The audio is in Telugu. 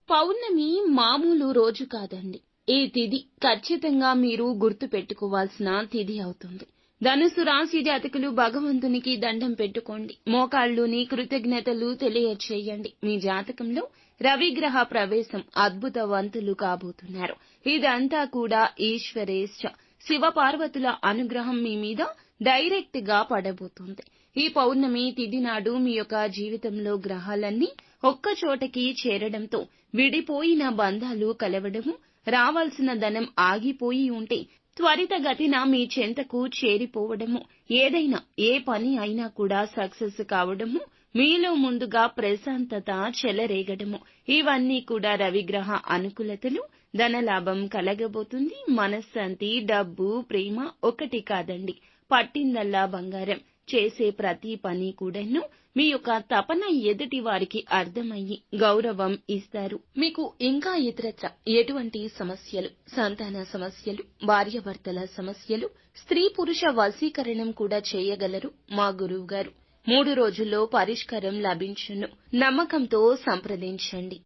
పౌర్ణమి మామూలు రోజు కాదండి. ఈ తిథి ఖచ్చితంగా మీరు గుర్తు పెట్టుకోవాల్సిన తిథి అవుతుంది. ధనుసు రాశి జాతకులు భగవంతునికి దండం పెట్టుకోండి. మోకాళ్ళుని కృతజ్ఞతలు తెలియచేయండి. మీ జాతకంలో రవిగ్రహ ప్రవేశం అద్భుతవంతులు కాబోతున్నారు. ఇదంతా కూడా ఈశ్వరేచ్ఛ. శివపార్వతుల అనుగ్రహం మీ మీద డైరెక్ట్ గా పడబోతుంది. ఈ పౌర్ణమి తిథి నాడు మీ యొక్క జీవితంలో గ్రహాలన్నీ ఒక్కచోటకి చేరడంతో విడిపోయిన బంధాలు కలవడము, రావాల్సిన ధనం ఆగిపోయి ఉంటే త్వరితగతిన మీ చెంతకు చేరిపోవడము, ఏదైనా ఏ పని అయినా కూడా సక్సెస్ కావడము, మీలో ముందుగా ప్రశాంతత చెలరేగడము, ఇవన్నీ కూడా రవిగ్రహ అనుకూలతలు. ధనలాభం కలగబోతుంది. మనశ్శాంతి, డబ్బు, ప్రేమ ఒకటి కాదండి, పట్టిందల్లా బంగారం. చేసే ప్రతి పని కూడాను మీ యొక్క తపన ఎదుటి వారికి అర్థమయ్యి గౌరవం ఇస్తారు. మీకు ఇంకా ఇతరత్ర ఎటువంటి సమస్యలు, సంతాన సమస్యలు, భార్యాభర్తల సమస్యలు, స్త్రీ పురుష వశీకరణం కూడా చేయగలరు మా గురువు గారు. 3 రోజుల్లో పరిష్కారం లభించును. నమ్మకంతో సంప్రదించండి.